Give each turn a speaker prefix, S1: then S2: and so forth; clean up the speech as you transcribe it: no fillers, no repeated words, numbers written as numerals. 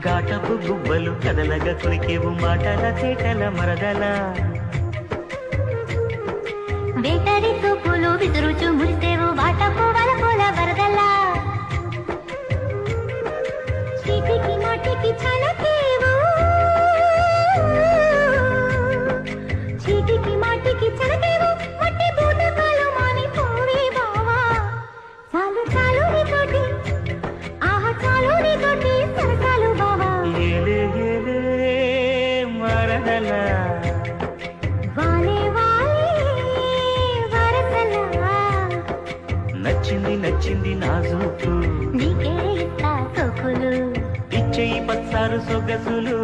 S1: ఘాటపు గువ్వలు కదలగా కురికేవు మాటల చేటల మరదల
S2: వేటడి తూపులు విసురుచు మురిసేవు వాటపు వలపోల వరదలా చీటికి మాటికి చలకేవు చీటికి మాటికి చలకేవు మట్టి బూటకాలు మానిపోవే బావా చాలు చాలు నీతోటి ఆహా చాలు నీతోటి సరసాలు బావా
S1: ఏలే ఏలే మరదల
S2: వాలే వాలే వరసలా
S1: నచ్చింది నచ్చింది నాజూకు
S2: నీకే ఇస్తా సోకులు
S1: ఇచ్చేయి పచ్చారు సొగసులు